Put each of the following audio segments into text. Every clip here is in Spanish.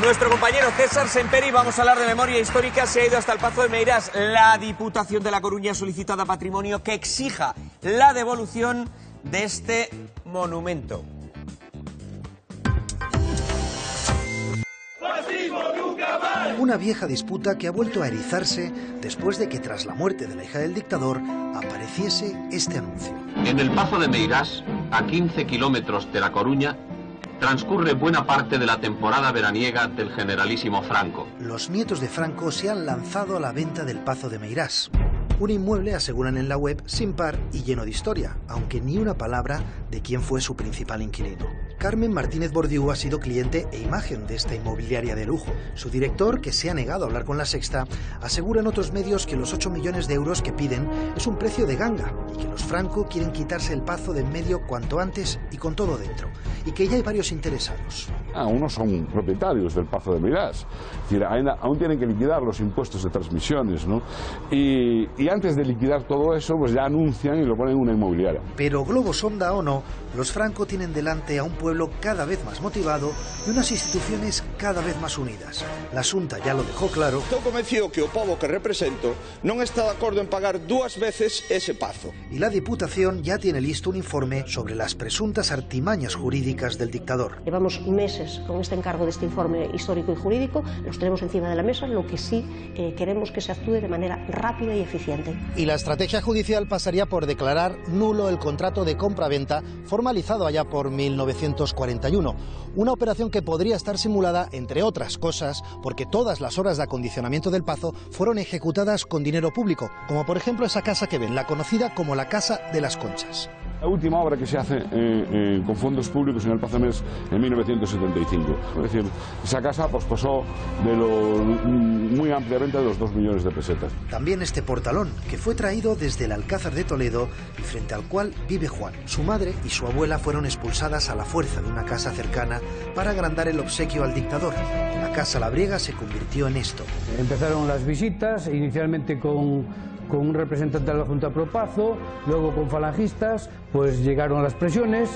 Nuestro compañero César Semperi, vamos a hablar de memoria histórica, se ha ido hasta el Pazo de Meirás. La Diputación de La Coruña ha solicitado a Patrimonio que exija la devolución de este monumento. Una vieja disputa que ha vuelto a erizarse después de que tras la muerte de la hija del dictador apareciese este anuncio. En el Pazo de Meirás, a 15 kilómetros de La Coruña, transcurre buena parte de la temporada veraniega del generalísimo Franco. Los nietos de Franco se han lanzado a la venta del Pazo de Meirás. Un inmueble, aseguran en la web, sin par y lleno de historia, aunque ni una palabra de quién fue su principal inquilino. Carmen Martínez Bordiú ha sido cliente e imagen de esta inmobiliaria de lujo. Su director, que se ha negado a hablar con La Sexta, asegura en otros medios que los 8 millones de euros que piden es un precio de ganga y que los Franco quieren quitarse el Pazo de en medio cuanto antes y con todo dentro, y que ya hay varios interesados. Unos son propietarios del Pazo de Meirás, es decir, aún tienen que liquidar los impuestos de transmisiones, ¿no? Y antes de liquidar todo eso, pues ya anuncian y lo ponen en una inmobiliaria. Pero globo sonda o no, los Franco tienen delante a un pueblo cada vez más motivado y unas instituciones cada vez más unidas. La Xunta ya lo dejó claro. Estou convencido que o pobo que represento non está de acordo en pagar 2 veces ese pazo. Y la Diputación ya tiene listo un informe sobre las presuntas artimañas jurídicas del dictador. Llevamos meses con este encargo de este informe histórico y jurídico, los tenemos encima de la mesa, lo que sí queremos que se actúe de manera rápida y eficiente. Y la estrategia judicial pasaría por declarar nulo el contrato de compra-venta formalizado allá por 1941. Una operación que podría estar simulada, entre otras cosas, porque todas las obras de acondicionamiento del Pazo fueron ejecutadas con dinero público, como por ejemplo esa casa que ven, la conocida como la Casa de las Conchas. La última obra que se hace con fondos públicos en el Pazo de Meirás en 1975. Es decir, esa casa pasó muy ampliamente de los 2 millones de pesetas. También este portalón, que fue traído desde el Alcázar de Toledo y frente al cual vive Juan. Su madre y su abuela fueron expulsadas a la fuerza de una casa cercana para agrandar el obsequio al dictador. La Casa Labriega se convirtió en esto. Empezaron las visitas, inicialmente con un representante de la Junta Pro Pazo, luego con falangistas, pues llegaron las presiones,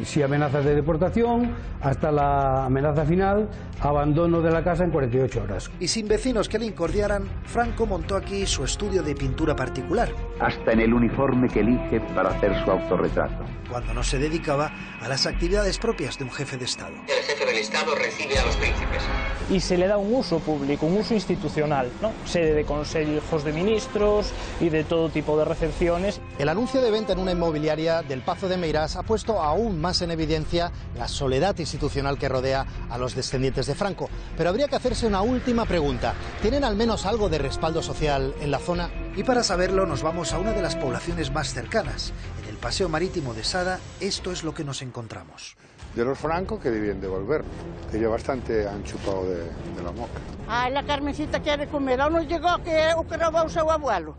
sí amenazas de deportación, hasta la amenaza final, abandono de la casa en 48 horas. Y sin vecinos que le incordiaran, Franco montó aquí su estudio de pintura particular. Hasta en el uniforme que elige para hacer su autorretrato. Cuando no se dedicaba a las actividades propias de un jefe de Estado. El jefe del Estado recibe a los príncipes. Y se le da un uso público, un uso institucional, ¿no? Sede de consejos de ministros y de todo tipo de recepciones. El anuncio de venta en una inmobiliaria del Pazo de Meirás ha puesto aún más en evidencia la soledad institucional que rodea a los descendientes de Franco. Pero habría que hacerse una última pregunta. ¿Tienen al menos algo de respaldo social en la zona? Y para saberlo nos vamos a una de las poblaciones más cercanas. En el Paseo Marítimo de Sada, esto es lo que nos encontramos. De los Franco que debían devolver, que ya bastante han chupado de la moca. Ay, la Carmencita quiere comer, ¿o no llegó que o que robó su abuelo?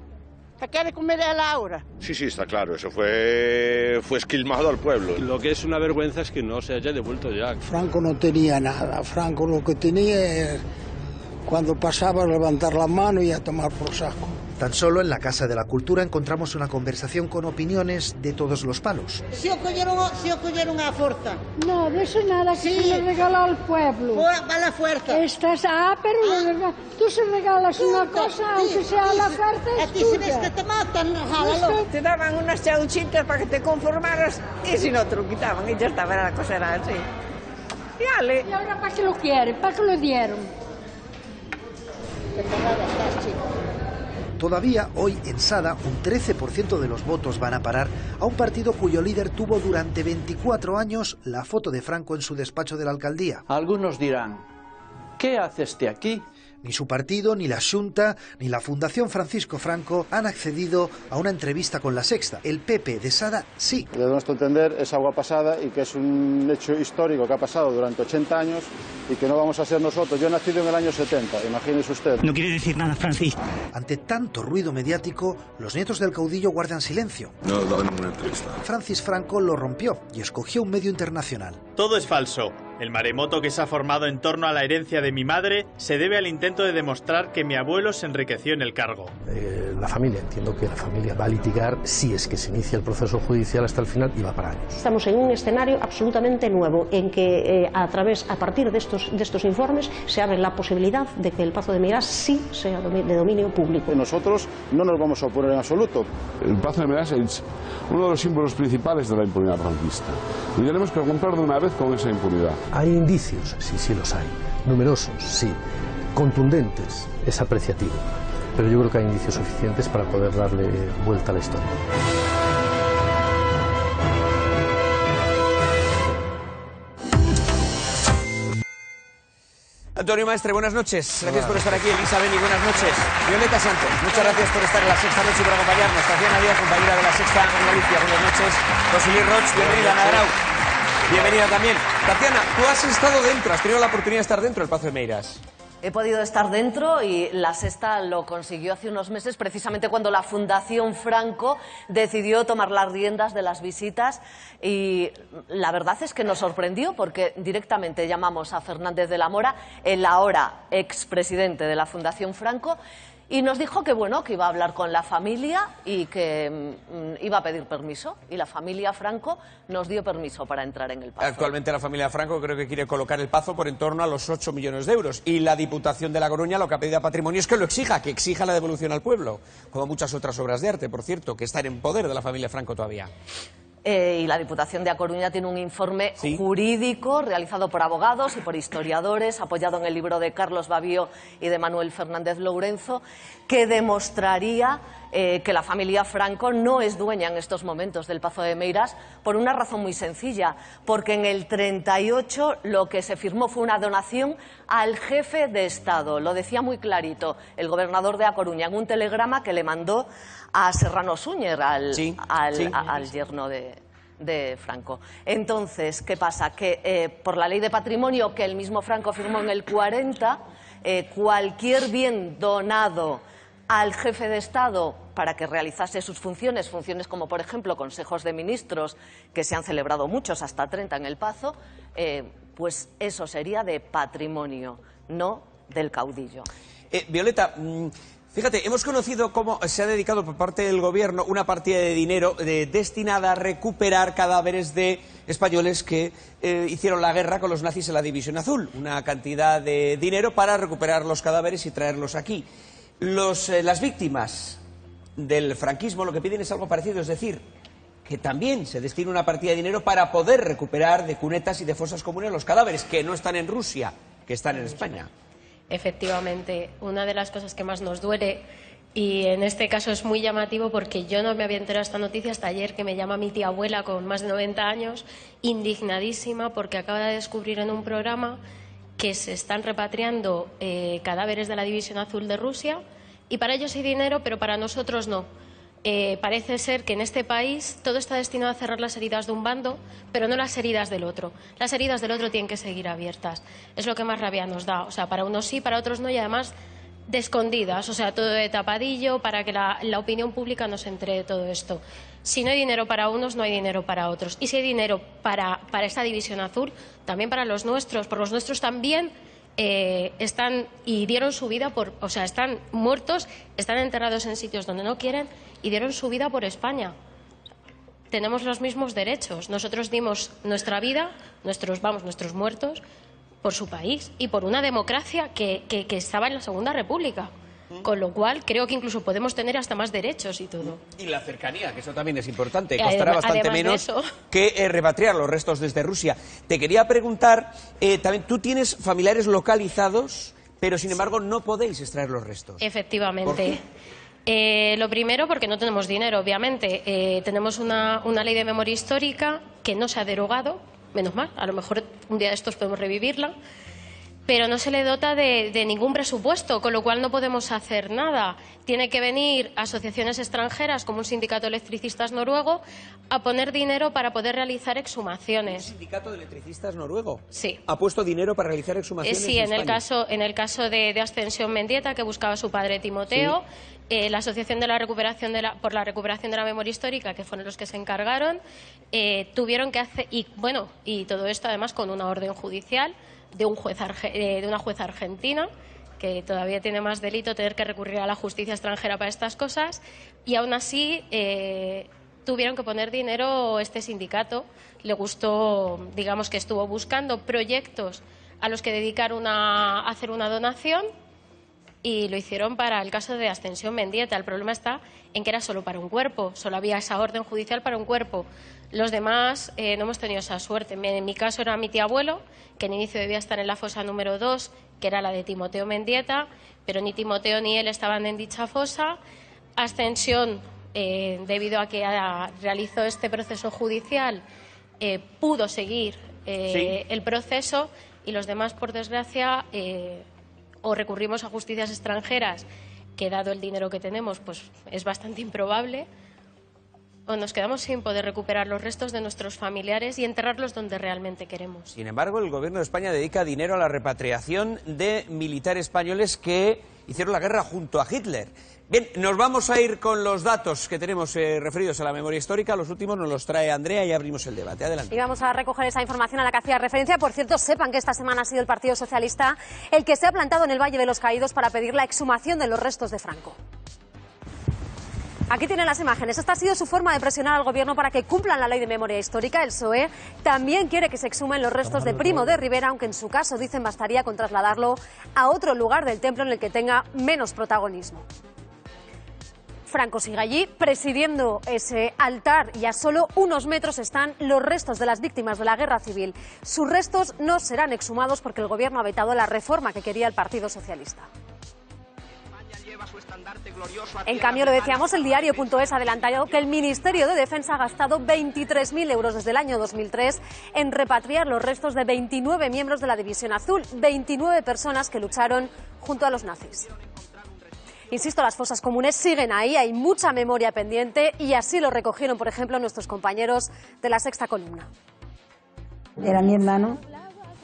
¿Que quiere comer ella ahora? Sí, está claro, eso fue esquilmado al pueblo. Lo que es una vergüenza es que no se haya devuelto ya. Franco no tenía nada, Franco lo que tenía es cuando pasaba a levantar la mano y a tomar por saco. Tan solo en la Casa de la Cultura encontramos una conversación con opiniones de todos los palos. Si o colleron a forza. No, de eso nada, que se le regaló al pueblo. Va la fuerza. Pero tú se regalas una cosa, aunque sea la fuerza, es aquí si ves que te matan, jálalo. Te daban unas chauchitas para que te conformaras y si no te lo quitaban y ya estaba, la cosa era así. Y ahora ¿para qué lo quieren? ¿Para qué lo dieron? Todavía hoy en Sada un 13% de los votos van a parar a un partido cuyo líder tuvo durante 24 años la foto de Franco en su despacho de la alcaldía. Algunos dirán, ¿qué hace este aquí? Ni su partido, ni la Xunta, ni la Fundación Francisco Franco han accedido a una entrevista con La Sexta. El PP de Sada sí. De nuestro entender es agua pasada y que es un hecho histórico que ha pasado durante 80 años y que no vamos a ser nosotros. Yo he nacido en el año 70, imagínese usted. No quiere decir nada, Francis. Ante tanto ruido mediático, los nietos del caudillo guardan silencio. No dan una entrevista. Francis Franco lo rompió y escogió un medio internacional. Todo es falso. El maremoto que se ha formado en torno a la herencia de mi madre se debe al intento de demostrar que mi abuelo se enriqueció en el cargo. la familia. Entiendo que la familia va a litigar si es que se inicia el proceso judicial hasta el final y va para años. Estamos en un escenario absolutamente nuevo en que a partir de estos informes se abre la posibilidad de que el Pazo de Meirás sí sea de dominio público. Nosotros no nos vamos a oponer en absoluto. El Pazo de Meirás es uno de los símbolos principales de la impunidad franquista y tenemos que romper de una vez con esa impunidad. Hay indicios, sí los hay. Numerosos, sí. Contundentes, es apreciativo. Pero yo creo que hay indicios suficientes para poder darle vuelta a la historia. Antonio Maestre, buenas noches. Gracias por estar aquí. Elisa Beni, buenas noches. Violeta Santos, muchas gracias por estar en La Sexta Noche y por acompañarnos. Tatiana Díaz, compañera de La Sexta en Galicia, buenas noches. José Luis Roch, bienvenida. Ana Grau, bienvenida también. Tatiana, tú has estado dentro, has tenido la oportunidad de estar dentro del Pazo de Meirás. He podido estar dentro y La Sexta lo consiguió hace unos meses, precisamente cuando la Fundación Franco decidió tomar las riendas de las visitas, y la verdad es que nos sorprendió porque directamente llamamos a Fernández de la Mora, el ahora expresidente de la Fundación Franco, y nos dijo que bueno, que iba a hablar con la familia y que iba a pedir permiso, y la familia Franco nos dio permiso para entrar en el Pazo. Actualmente la familia Franco creo que quiere colocar el Pazo por en torno a los 8 millones de euros, y la Diputación de La Coruña lo que ha pedido a Patrimonio es que lo exija, que exija la devolución al pueblo, como muchas otras obras de arte, por cierto, que están en poder de la familia Franco todavía. Y la Diputación de A Coruña tiene un informe jurídico realizado por abogados y por historiadores, apoyado en el libro de Carlos Babío y de Manuel Fernández Lourenzo, que demostraría que la familia Franco no es dueña en estos momentos del Pazo de Meirás, por una razón muy sencilla, porque en el 38 lo que se firmó fue una donación al jefe de Estado. Lo decía muy clarito el gobernador de A Coruña en un telegrama que le mandó a Serrano Súñer, al yerno de Franco. Entonces, ¿qué pasa? Que por la ley de patrimonio que el mismo Franco firmó en el 40, cualquier bien donado al jefe de Estado para que realizase sus funciones como por ejemplo consejos de ministros, que se han celebrado muchos, hasta 30 en el Pazo, pues eso sería de patrimonio, no del caudillo. Violeta, fíjate, hemos conocido cómo se ha dedicado por parte del gobierno una partida de dinero destinada a recuperar cadáveres de españoles que hicieron la guerra con los nazis en la División Azul. Una cantidad de dinero para recuperar los cadáveres y traerlos aquí. Las víctimas del franquismo lo que piden es algo parecido, es decir, que también se destine una partida de dinero para poder recuperar de cunetas y de fosas comunes los cadáveres, que no están en Rusia, que están en España. Efectivamente, una de las cosas que más nos duele, y en este caso es muy llamativo porque yo no me había enterado de esta noticia hasta ayer, que me llama mi tía abuela con más de 90 años, indignadísima porque acaba de descubrir en un programa que se están repatriando cadáveres de la División Azul de Rusia, y para ellos hay dinero, pero para nosotros no. Parece ser que en este país todo está destinado a cerrar las heridas de un bando, pero no las heridas del otro. Las heridas del otro tienen que seguir abiertas. Es lo que más rabia nos da. O sea, para unos sí, para otros no, y además de escondidas. O sea, todo de tapadillo para que la opinión pública no se entere de todo esto. Si no hay dinero para unos, no hay dinero para otros. Y si hay dinero para esta División Azul, también para los nuestros. Por los nuestros también están y dieron su vida por... O sea, están muertos, están enterrados en sitios donde no quieren y dieron su vida por España. Tenemos los mismos derechos. Nosotros dimos nuestra vida, nuestros muertos, por su país y por una democracia que estaba en la Segunda República. Con lo cual, creo que incluso podemos tener hasta más derechos y todo. Y la cercanía, que eso también es importante. Costará bastante menos que repatriar los restos desde Rusia. Te quería preguntar, también, tú tienes familiares localizados, pero sin embargo no podéis extraer los restos. Efectivamente. Lo primero, porque no tenemos dinero, obviamente. Tenemos una ley de memoria histórica que no se ha derogado, menos mal, a lo mejor un día de estos podemos revivirla, pero no se le dota de ningún presupuesto, con lo cual no podemos hacer nada. Tiene que venir asociaciones extranjeras, como un sindicato de electricistas noruego, a poner dinero para poder realizar exhumaciones. ¿Un sindicato de electricistas noruego? Sí. ¿Ha puesto dinero para realizar exhumaciones Sí, en el caso de Ascensión Mendieta, que buscaba a su padre Timoteo, sí. La Asociación de por la Recuperación de la Memoria Histórica, que fueron los que se encargaron, tuvieron que hacer... Y todo esto además con una orden judicial de una jueza argentina, que todavía tiene más delito tener que recurrir a la justicia extranjera para estas cosas, y aún así tuvieron que poner dinero este sindicato. Le gustó, digamos que estuvo buscando proyectos a los que dedicar hacer una donación, y lo hicieron para el caso de Ascensión Mendieta. El problema está en que era solo para un cuerpo, solo había esa orden judicial para un cuerpo. Los demás no hemos tenido esa suerte. En mi caso era mi tío abuelo, que en inicio debía estar en la fosa número 2, que era la de Timoteo Mendieta, pero ni Timoteo ni él estaban en dicha fosa. Ascensión, debido a que realizó este proceso judicial, pudo seguir el proceso, y los demás, por desgracia, o recurrimos a justicias extranjeras, que dado el dinero que tenemos, pues es bastante improbable, o nos quedamos sin poder recuperar los restos de nuestros familiares y enterrarlos donde realmente queremos. Sin embargo, el Gobierno de España dedica dinero a la repatriación de militares españoles que hicieron la guerra junto a Hitler. Bien, nos vamos a ir con los datos que tenemos referidos a la memoria histórica. Los últimos nos los trae Andrea y abrimos el debate. Adelante. Y vamos a recoger esa información a la que hacía referencia. Por cierto, sepan que esta semana ha sido el Partido Socialista el que se ha plantado en el Valle de los Caídos para pedir la exhumación de los restos de Franco. Aquí tienen las imágenes. Esta ha sido su forma de presionar al Gobierno para que cumplan la ley de memoria histórica. El PSOE también quiere que se exhumen los restos de Primo de Rivera, aunque en su caso, dicen, bastaría con trasladarlo a otro lugar del templo en el que tenga menos protagonismo. Franco sigue allí, presidiendo ese altar, y a solo unos metros están los restos de las víctimas de la guerra civil. Sus restos no serán exhumados porque el Gobierno ha vetado la reforma que quería el Partido Socialista. En cambio, lo decíamos, el diario.es ha adelantado que el Ministerio de Defensa ha gastado 23.000 euros desde el año 2003 en repatriar los restos de 29 miembros de la División Azul, 29 personas que lucharon junto a los nazis. Insisto, las fosas comunes siguen ahí, hay mucha memoria pendiente, y así lo recogieron, por ejemplo, nuestros compañeros de La Sexta Columna. Era mi hermano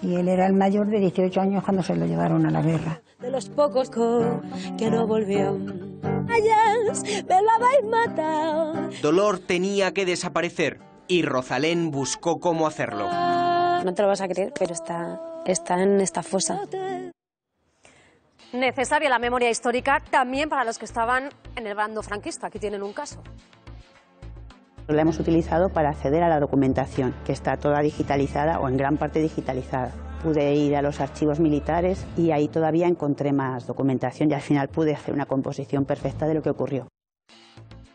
y él era el mayor de 18 años cuando se lo llevaron a la guerra. De los pocos que no volvió. Ayer me lo habéis matado. Dolor tenía que desaparecer y Rosalén buscó cómo hacerlo. No te lo vas a creer, pero está en esta fosa. Necesaria la memoria histórica también para los que estaban en el bando franquista. Aquí tienen un caso. La hemos utilizado para acceder a la documentación, que está toda digitalizada o en gran parte digitalizada. Pude ir a los archivos militares y ahí todavía encontré más documentación y al final pude hacer una composición perfecta de lo que ocurrió.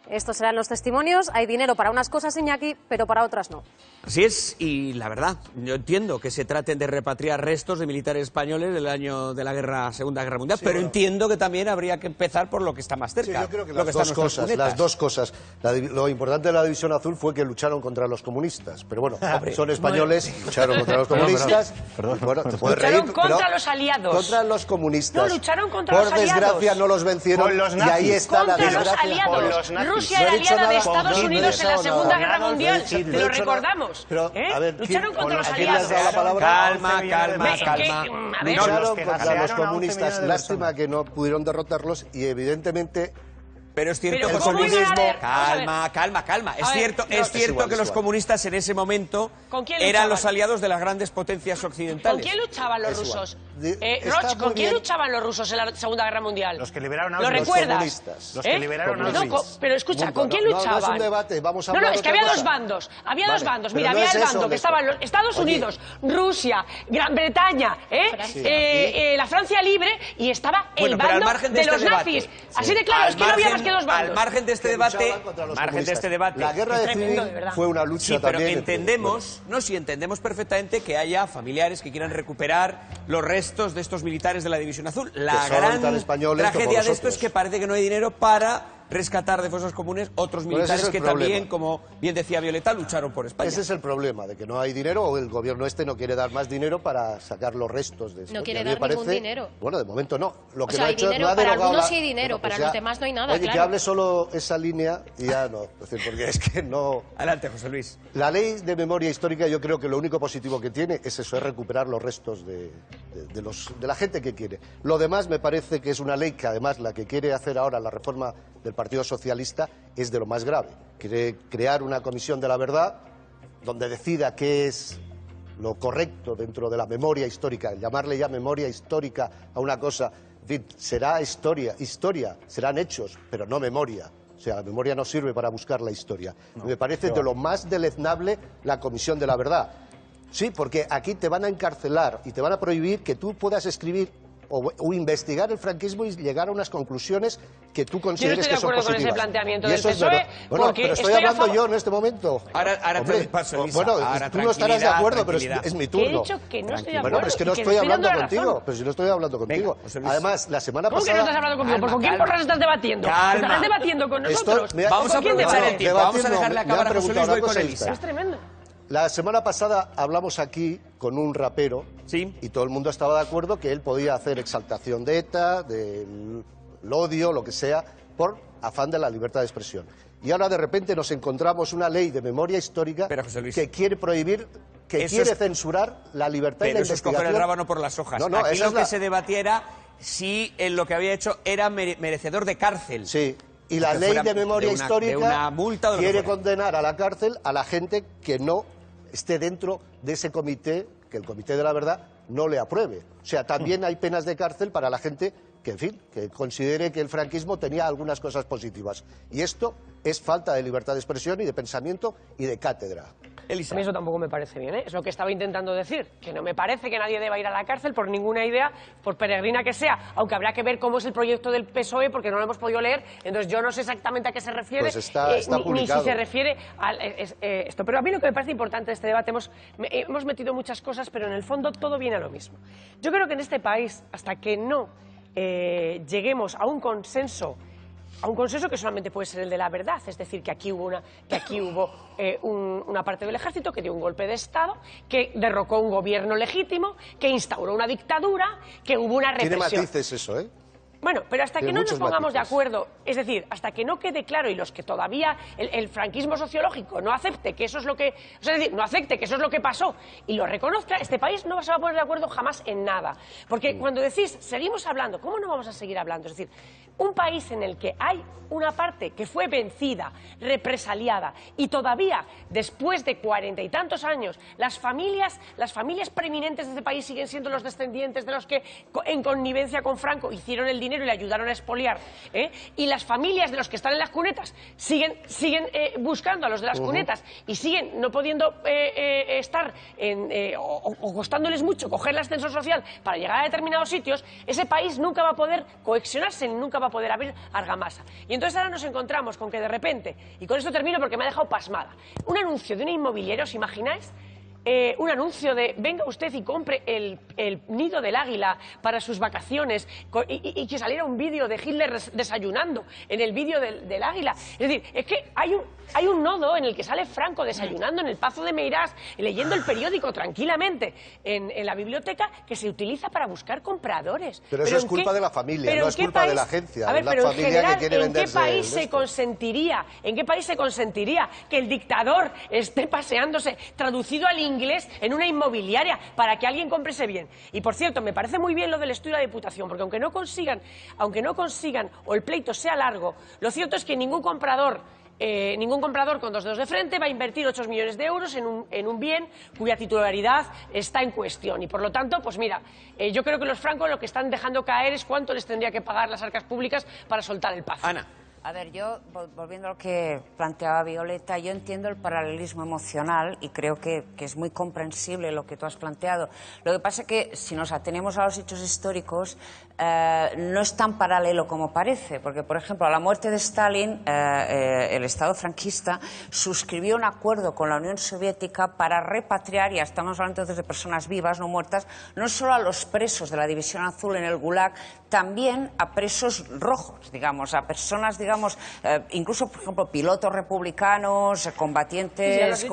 Estos serán los testimonios. Hay dinero para unas cosas, Iñaki, pero para otras no. Así es, y la verdad, yo entiendo que se traten de repatriar restos de militares españoles del año de la Segunda Guerra Mundial, sí, pero bueno, entiendo que también habría que empezar por lo que está más cerca. Sí, yo creo que las dos cosas. Lo importante de la División Azul fue que lucharon contra los comunistas, pero bueno, son españoles, lucharon contra los comunistas. Bueno, te puedes reír, lucharon contra los aliados. Contra los comunistas. No, lucharon contra los aliados. Por desgracia no los vencieron y ahí está la desgracia. Contra los aliados. Rusia era aliada de Estados Unidos en la Segunda Guerra Mundial, te lo recordamos. Pero, a ver, lucharon contra los aliados. Calma. Lucharon contra los comunistas. Lástima que no pudieron derrotarlos y evidentemente... Pero es cierto que el comunismo... Calma. Es cierto que los comunistas en ese momento eran los aliados de las grandes potencias occidentales. ¿Con quién luchaban los rusos? Roch, ¿con quién luchaban los rusos en la Segunda Guerra Mundial? Los que liberaron a los comunistas. Los que liberaron a los pero escucha, ¿con quién luchaban? No es un debate, vamos a hablar es que había dos bandos. Había dos bandos. Mira, había el bando que estaban los Estados Unidos, Rusia, Gran Bretaña, la Francia libre, y estaba el bando de los nazis. Así de claro, es que no había más que dos bandos. Al margen de este debate, la guerra civil fue una lucha también. Pero entendemos perfectamente que haya familiares que quieran recuperar los restos de estos militares de la División Azul. La gran tragedia de esto es que parece que no hay dinero para rescatar de fosas comunes otros militares que también, como bien decía Violeta, lucharon por España. Ese es el problema, de que no hay dinero, o el gobierno no quiere dar más dinero para sacar los restos de esto. No quiere dar ningún dinero. Bueno, de momento no. Lo que no ha hecho, hay dinero, para algunos sí hay dinero, para los demás no hay nada, Oye, que hable solo esa línea y ya no. Es decir, porque es que no... Adelante, José Luis. La ley de memoria histórica, yo creo que lo único positivo que tiene es eso, es recuperar los restos de la gente que quiere. Lo demás me parece que es una ley que además la que quiere hacer ahora la reforma del Partido Socialista es de lo más grave. Quiere crear una comisión de la verdad donde decida qué es lo correcto dentro de la memoria histórica. Llamarle ya memoria histórica a una cosa En fin, será historia, serán hechos, pero no memoria. O sea, la memoria no sirve para buscar la historia. No, me parece de lo más deleznable la Comisión de la Verdad. Sí, porque aquí te van a encarcelar y te van a prohibir que tú puedas escribir o investigar el franquismo y llegar a unas conclusiones que tú consideres que son positivas. Yo no estoy de acuerdo con ese planteamiento del PSOE. Bueno, pero estoy hablando yo en este momento. Ahora te paso, Elisa. Bueno, tú no estarás de acuerdo, pero es mi turno. He dicho que no estoy de acuerdo. Bueno, pero es que no estoy hablando contigo. Pero si no estoy hablando contigo. Además, la semana pasada... ¿Cómo que no estás hablando conmigo? ¿Con quién porras estás debatiendo? ¿Estás debatiendo con nosotros? Vamos a aprovechar el tiempo. Vamos a dejarle acabar a José Luis. Voy con Elisa. Es tremendo. La semana pasada hablamos aquí con un rapero y todo el mundo estaba de acuerdo que él podía hacer exaltación de ETA, del odio, lo que sea, por afán de la libertad de expresión. Y ahora de repente nos encontramos una ley de memoria histórica que quiere prohibir, quiere censurar la libertad y la investigación. Pero eso es coger el rábano por las hojas. No, aquí lo que se debatía era si lo que había hecho era merecedor de cárcel. Sí. Y la ley de memoria histórica quiere condenar a la cárcel a la gente que no esté dentro de ese comité, que el Comité de la Verdad no le apruebe. O sea, también hay penas de cárcel para la gente que, en fin, que considere que el franquismo tenía algunas cosas positivas. Y esto es falta de libertad de expresión y de pensamiento y de cátedra. Elisa. A mí eso tampoco me parece bien, ¿eh? Es lo que estaba intentando decir, que no me parece que nadie deba ir a la cárcel por ninguna idea, por peregrina que sea, aunque habrá que ver cómo es el proyecto del PSOE, porque no lo hemos podido leer, entonces yo no sé exactamente a qué se refiere, pues está ni si se refiere a esto. Pero a mí lo que me parece importante de este debate, hemos metido muchas cosas, pero en el fondo todo viene a lo mismo. Yo creo que en este país, hasta que no lleguemos a un consenso que solamente puede ser el de la verdad, es decir, que aquí hubo una parte del ejército que dio un golpe de Estado, que derrocó un gobierno legítimo, que instauró una dictadura, que hubo una represión. Tiene matices eso, ¿eh? Bueno, pero hasta que no nos pongamos de acuerdo, es decir, hasta que no quede claro y los que todavía el franquismo sociológico no acepte que eso es lo que, es decir, no acepte que eso es lo que pasó y lo reconozca, este país no se va a poner de acuerdo jamás en nada. Porque cuando decís, seguimos hablando, ¿cómo no vamos a seguir hablando? Es decir, un país en el que hay una parte que fue vencida, represaliada y todavía, después de 40 y tantos años, las familias preeminentes de este país siguen siendo los descendientes de los que en connivencia con Franco hicieron el dinero y le ayudaron a expoliar, y las familias de los que están en las cunetas siguen buscando a los de las cunetas y siguen no pudiendo estar o costándoles mucho coger el ascensor social para llegar a determinados sitios, ese país nunca va a poder cohesionarse ni nunca va a poder haber argamasa. Y entonces ahora nos encontramos con que de repente, y con esto termino porque me ha dejado pasmada, un anuncio de una inmobiliaria, ¿os imagináis? Un anuncio de venga usted y compre el nido del águila para sus vacaciones y que saliera un vídeo de Hitler desayunando en el vídeo del águila. Es decir, es que hay un nodo en el que sale Franco desayunando en el Pazo de Meirás, leyendo el periódico tranquilamente en la biblioteca, que se utiliza para buscar compradores. Pero eso es culpa de la familia, no es culpa de la agencia. A ver, pero en general, ¿en qué país se consentiría? ¿En qué país se consentiría que el dictador esté paseándose traducido al inglés en una inmobiliaria para que alguien compre ese bien? Y por cierto, me parece muy bien lo del estudio de la Diputación, porque aunque no consigan o el pleito sea largo, lo cierto es que ningún comprador con dos dedos de frente va a invertir 8 millones de euros en un bien cuya titularidad está en cuestión. Y por lo tanto, pues mira, yo creo que los francos lo que están dejando caer es cuánto les tendría que pagar las arcas públicas para soltar el Pazo. Ana. A ver, yo, volviendo a lo que planteaba Violeta, yo entiendo el paralelismo emocional y creo que es muy comprensible lo que tú has planteado. Lo que pasa es que si nos atenemos a los hechos históricos, no es tan paralelo como parece, porque, por ejemplo, a la muerte de Stalin, el Estado franquista suscribió un acuerdo con la Unión Soviética para repatriar, y estamos hablando entonces de personas vivas, no muertas, no solo a los presos de la División Azul en el Gulag, también a presos rojos, digamos, a personas, digamos, incluso, por ejemplo, pilotos republicanos, combatientes,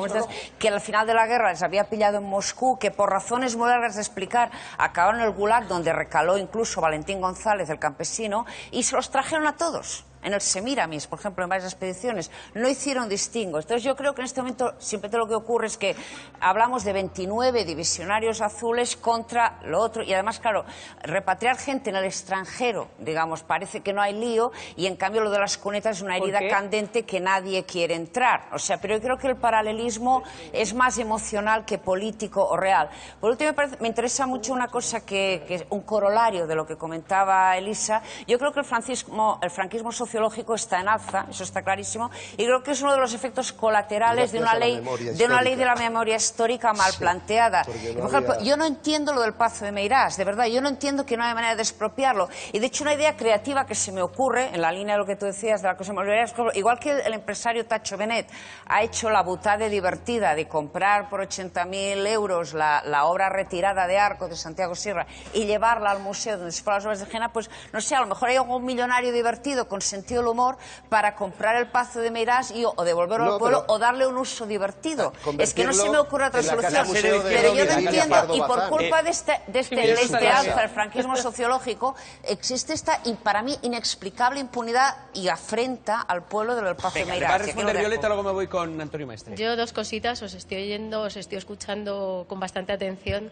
que al final de la guerra les había pillado en Moscú, que por razones muy largas de explicar acabaron en el Gulag, donde recaló incluso Valentín González, el campesino, y se los trajeron a todos. en el Semiramis, por ejemplo, en varias expediciones, no hicieron distingo. Entonces yo creo que en este momento siempre todo lo que ocurre es que hablamos de 29 divisionarios azules contra lo otro, y además, claro, repatriar gente en el extranjero, digamos, parece que no hay lío, y en cambio lo de las cunetas es una herida candente que nadie quiere entrar. O sea, pero yo creo que el paralelismo es más emocional que político o real. Por último, me interesa mucho una cosa que es un corolario de lo que comentaba Elisa. Yo creo que el franquismo sociológico está en alza, eso está clarísimo, y creo que es uno de los efectos colaterales de una ley de la memoria histórica mal planteada. Por ejemplo, yo no entiendo lo del Pazo de Meirás, de verdad, yo no entiendo que no haya manera de expropiarlo. Y de hecho una idea creativa que se me ocurre, en la línea de lo que tú decías de la cosa inmobiliaria, igual que el empresario Tacho Benet ha hecho la butade divertida de comprar por 80.000 euros la obra retirada de Arco de Santiago Sierra y llevarla al museo donde se fueron las obras de Jena, pues no sé, a lo mejor hay algún millonario divertido con sentido del humor para comprar el Pazo de Meirás o devolverlo al pueblo o darle un uso divertido. Es que no se me ocurre otra solución, pero yo no entiendo, y por culpa de este alza del franquismo sociológico existe esta, para mí, inexplicable impunidad y afrenta al pueblo del Pazo de Meirás. Va a responder Violeta, luego me voy con Antonio Maestre. Yo dos cositas, os estoy oyendo, os estoy escuchando con bastante atención.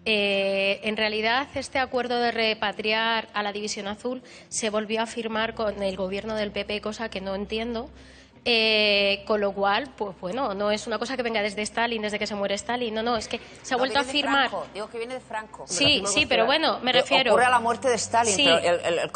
En realidad, este acuerdo de repatriar a la División Azul se volvió a firmar con el gobierno del PP, cosa que no entiendo. Con lo cual, pues bueno, no es una cosa que venga desde Stalin, desde que se muere Stalin, no, es que se ha vuelto a firmar. Digo que viene de Franco. Sí, pero bueno, me refiero. Ocurre a la muerte de Stalin, sí,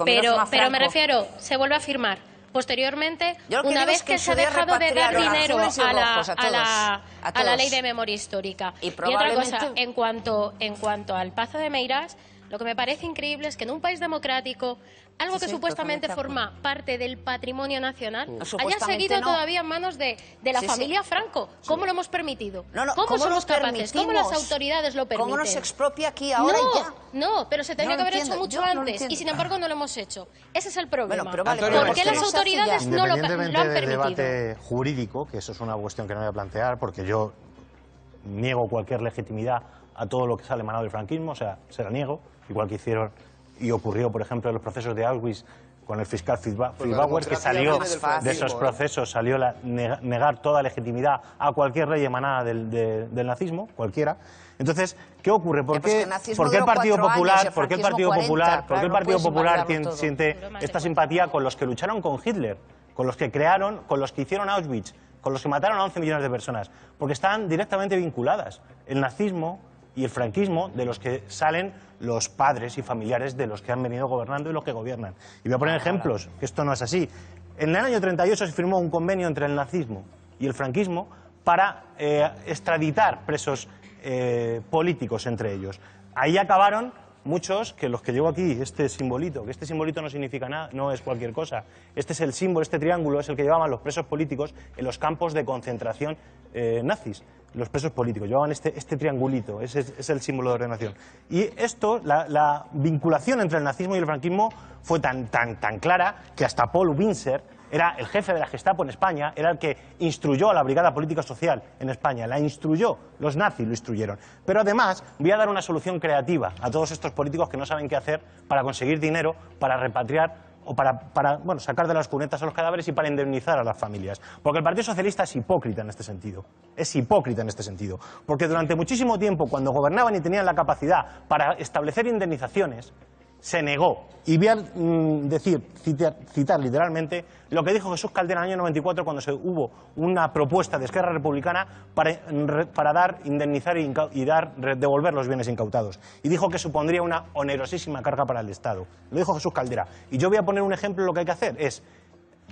pero me refiero, se vuelve a firmar. Posteriormente, una vez que se ha dejado de dar dinero a la ley de memoria histórica. Y otra cosa, en cuanto al Pazo de Meirás, lo que me parece increíble es que en un país democrático algo que supuestamente forma parte del patrimonio nacional haya seguido todavía en manos de la familia Franco. ¿Cómo lo hemos permitido? ¿Cómo somos capaces? ¿Cómo las autoridades lo permiten? ¿Cómo nos expropia aquí ahora y ya? No, pero se tendría que haber hecho mucho antes y sin embargo no lo hemos hecho. Ese es el problema. ¿Por qué las autoridades no lo han permitido? Independientemente del debate jurídico, que eso es una cuestión que no voy a plantear porque yo niego cualquier legitimidad a todo lo que sale emanado del franquismo, o sea, se la niego, igual que hicieron y ocurrió, por ejemplo, en los procesos de Auschwitz con el fiscal Friedbauer, que salió de esos procesos, salió negar toda legitimidad a cualquier ley emanada del nazismo, cualquiera. Entonces, ¿qué ocurre? ¿Por qué el Partido Popular siente esta simpatía con los que lucharon con Hitler, con los que crearon, con los que hicieron Auschwitz, con los que mataron a 11 millones de personas? Porque están directamente vinculadas el nazismo y el franquismo, de los que salen los padres y familiares de los que han venido gobernando y los que gobiernan. Y voy a poner ejemplos, que esto no es así. En el año 38 se firmó un convenio entre el nazismo y el franquismo para extraditar presos políticos entre ellos. Ahí acabaron muchos, que los que llevo aquí, este simbolito no significa nada, no es cualquier cosa. Este es el símbolo, este triángulo es el que llevaban los presos políticos en los campos de concentración nazis. Los presos políticos llevaban este triangulito, ese es el símbolo de ordenación. Y esto, la vinculación entre el nazismo y el franquismo fue tan clara que hasta Paul Windsor era el jefe de la Gestapo en España, era el que instruyó a la Brigada Política Social en España, la instruyó, los nazis lo instruyeron. Pero además voy a dar una solución creativa a todos estos políticos que no saben qué hacer para conseguir dinero, para repatriar o para sacar de las cunetas a los cadáveres y para indemnizar a las familias. Porque el Partido Socialista es hipócrita en este sentido. Es hipócrita en este sentido. Porque durante muchísimo tiempo, cuando gobernaban y tenían la capacidad para establecer indemnizaciones, se negó. Y voy a citar literalmente lo que dijo Jesús Caldera en el año 94 cuando hubo una propuesta de Esquerra Republicana para dar, indemnizar y devolver los bienes incautados. Y dijo que supondría una onerosísima carga para el Estado. Lo dijo Jesús Caldera. Y yo voy a poner un ejemplo de lo que hay que hacer. Es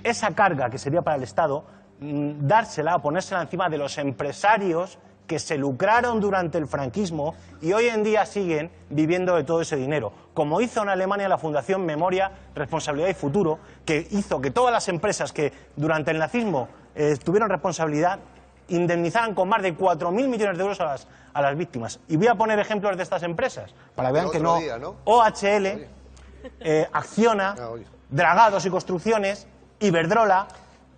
esa carga que sería para el Estado, dársela o ponérsela encima de los empresarios que se lucraron durante el franquismo y hoy en día siguen viviendo de todo ese dinero, como hizo en Alemania la Fundación Memoria, Responsabilidad y Futuro, que hizo que todas las empresas que durante el nazismo tuvieron responsabilidad indemnizaran con más de 4.000 millones de euros a las víctimas. Y voy a poner ejemplos de estas empresas, para que vean que no. OHL, Acciona, Dragados y Construcciones, Iberdrola,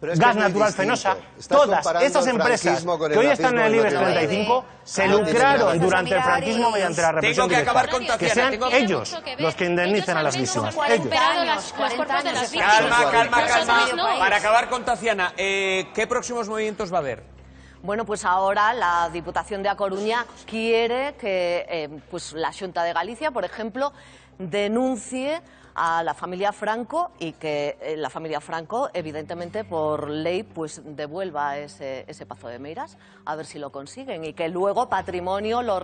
Gas Natural Fenosa, todas esas empresas que hoy están en el IBEX 35 se lucraron durante el franquismo mediante la represión directa. Tengo que acabar con Tatiana. Que sean ellos los que indemnicen a las víctimas. Ellos. Calma. Para acabar con Tatiana, ¿qué próximos movimientos va a haber? Bueno, pues ahora la Diputación de A Coruña quiere que pues la Xunta de Galicia, por ejemplo, denuncie a la familia Franco y que la familia Franco, evidentemente, por ley, pues devuelva ese Pazo de Meirás, a ver si lo consiguen, y que luego Patrimonio lo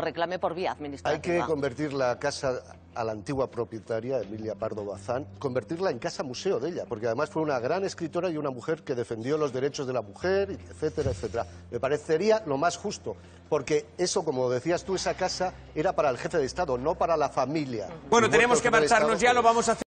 reclame por vía administrativa. Hay que convertir la casa a la antigua propietaria, Emilia Pardo Bazán, convertirla en casa museo de ella, porque además fue una gran escritora y una mujer que defendió los derechos de la mujer, etcétera, etcétera. Me parecería lo más justo, porque eso, como decías tú, esa casa era para el jefe de Estado, no para la familia. Bueno, tenemos que marcharnos ya, lo vamos a hacer.